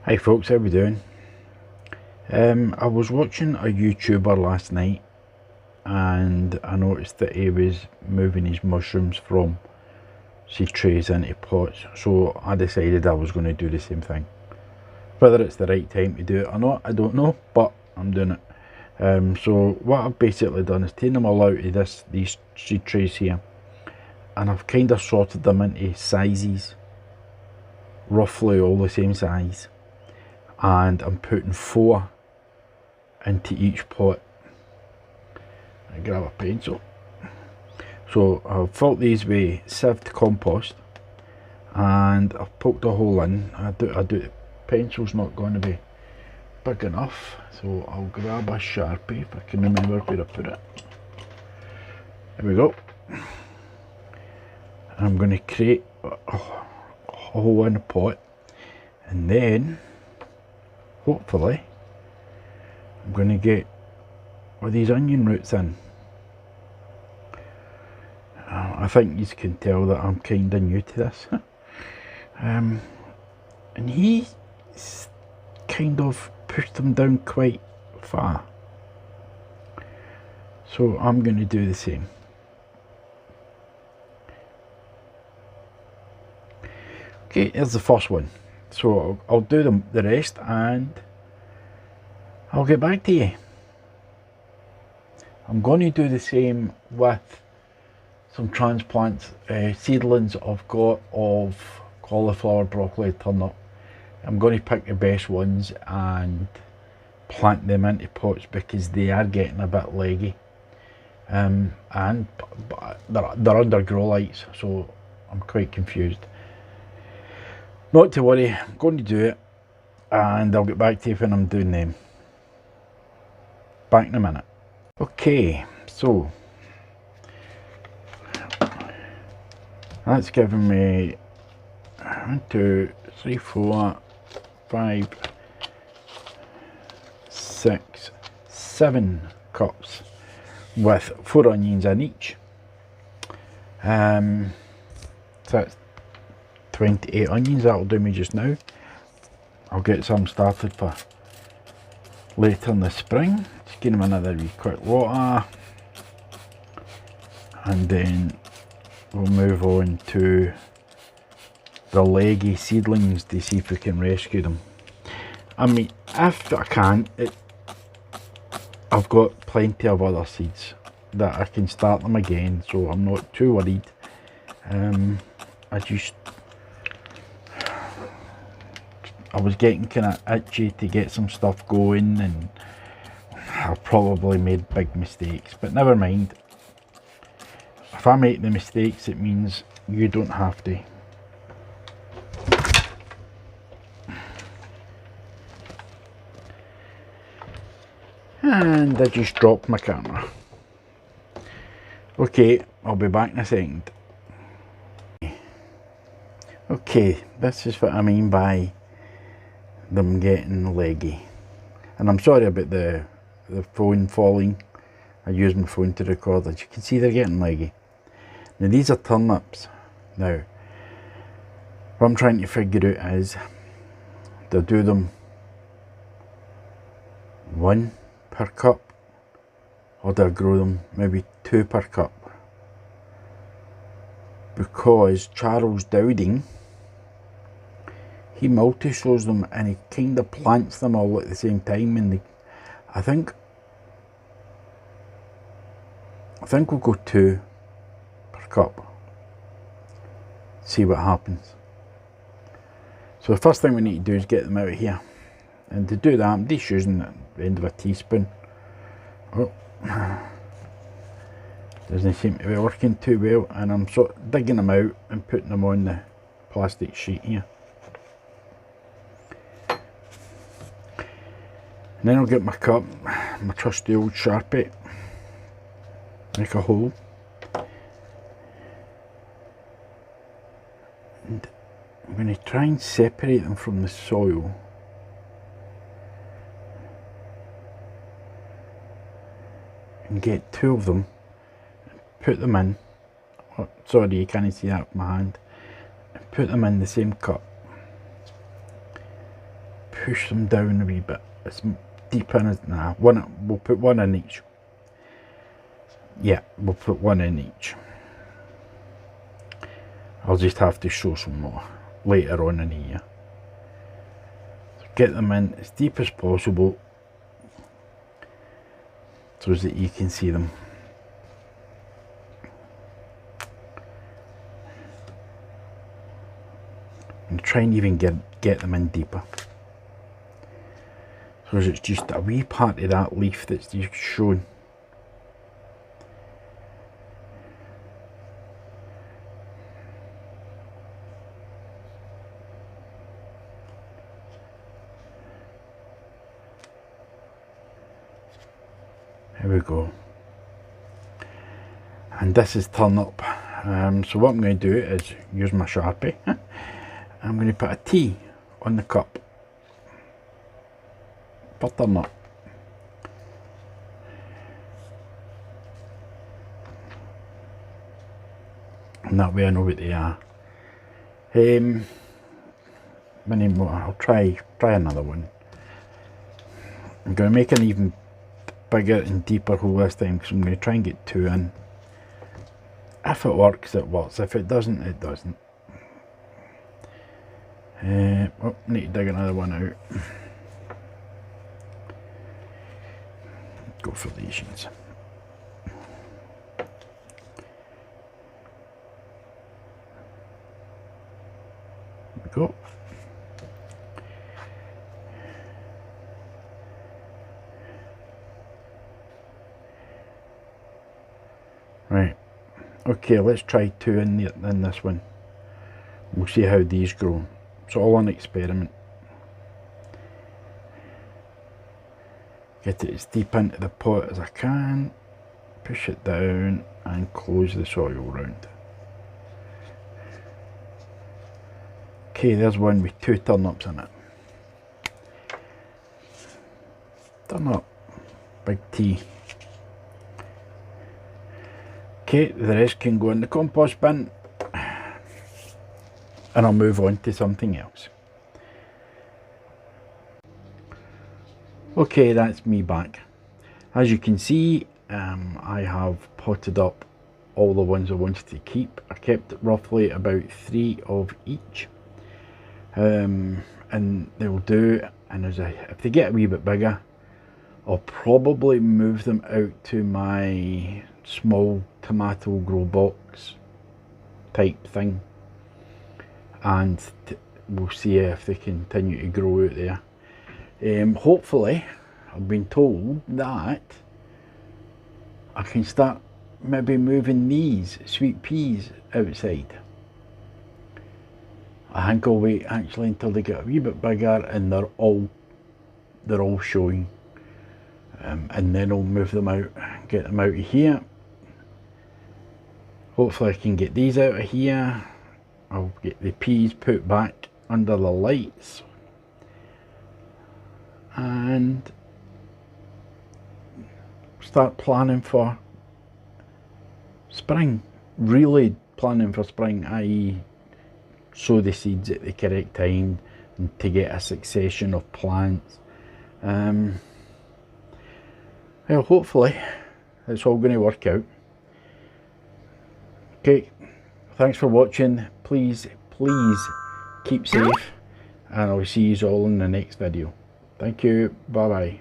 Hi folks, how we doing? I was watching a YouTuber last night and I noticed that he was moving his mushrooms from seed trays into pots, so I decided I was going to do the same thing. Whether it's the right time to do it or not, I don't know, but I'm doing it. So what I've basically done is taken them all out of these seed trays here, and I've kind of sorted them into sizes, roughly all the same size, and I'm putting 4 into each pot. I grab a pencil. So I've filled these with sieved compost and I've poked a hole in. I do the pencil's not going to be big enough, so I'll grab a Sharpie if I can remember where I put it. There we go. I'm going to create a hole in the pot, and then hopefully I'm going to get all these onion roots in. I think you can tell that I'm kind of new to this. And he kind of pushed them down quite far, so I'm going to do the same. Okay, here's the first one. So I'll do the rest and I'll get back to you. I'm going to do the same with some transplants, seedlings I've got of cauliflower, broccoli, turnip. I'm going to pick the best ones and plant them into pots because they are getting a bit leggy. And they're under grow lights, so I'm quite confused. Not to worry, I'm going to do it and I'll get back to you when I'm doing them. Back in a minute. Okay, so that's given me 1, 2, 3, 4, 5, 6, 7 cups with 4 onions in each. So that's 28 onions. That'll do me just now. I'll get some started for later in the spring. Just give them another wee quick water, and then we'll move on to the leggy seedlings to see if we can rescue them. I mean, if I can, I've got plenty of other seeds that I can start them again, so I'm not too worried. I was getting kind of itchy to get some stuff going, and I probably made big mistakes, but never mind. If I make the mistakes, it means you don't have to. And I just dropped my camera. Okay, I'll be back in a second. Okay, this is what I mean by them getting leggy. And I'm sorry about the phone falling. I used my phone to record. As you can see, they're getting leggy. Now these are turnips. Now, what I'm trying to figure out is to do them 1 per cup, or do I grow them maybe 2 per cup? Because Charles Dowding, he multi-sows them and he kind of plants them all at the same time, and I think we'll go 2 per cup. See what happens. So the first thing we need to do is get them out of here, and to do that I'm just using the end of a teaspoon. Oh, doesn't seem to be working too well, and I'm sort of digging them out and putting them on the plastic sheet here. And then I'll get my cup, my trusty old Sharpie, make a hole, and I'm going to try and separate them from the soil. And get 2 of them, put them in. Oh, sorry, you can't see that with my hand. Put them in the same cup. push them down a wee bit. It's deep in it. Nah, one, we'll put one in each. Yeah, we'll put one in each. I'll just have to show some more later on in the year. So get them in as deep as possible so that you can see them. And try and even get them in deeper. So it's just a wee part of that leaf that's just shown. Here we go. And this is turnip. So what I'm going to do is use my Sharpie. I'm going to put a T on the cup for turnip. And that way I know what they are. Many more. I'll try another one. I'm going to make an even bigger and deeper hole this time because I'm going to try and get 2 in. If it works, it works. If it doesn't, it doesn't. Oh, need to dig another one out. Go for these ones. There we go. Right. Okay, let's try 2 in this one. We'll see how these grow. It's all an experiment. Get it as deep into the pot as I can. Push it down and close the soil round. Okay, there's one with 2 turnips in it. Turnip. Big T. Okay, the rest can go in the compost bin. And I'll move on to something else. Okay, that's me back. As you can see, I have potted up all the ones I wanted to keep. I kept roughly about 3 of each. And they'll do, and if they get a wee bit bigger, I'll probably move them out to my small tomato grow box type thing. And we'll see if they continue to grow out there. Hopefully, I've been told that I can start maybe moving these sweet peas outside. I think I'll wait actually until they get a wee bit bigger and they're all showing, and then I'll move them out, get them out of here. Hopefully I can get these out of here. I'll get the peas put back under the lights and start planning for spring. Really planning for spring, i.e. sow the seeds at the correct time and to get a succession of plants. Well, hopefully it's all going to work out. Okay, thanks for watching. Please keep safe, and I'll see you all in the next video. Thank you. Bye bye.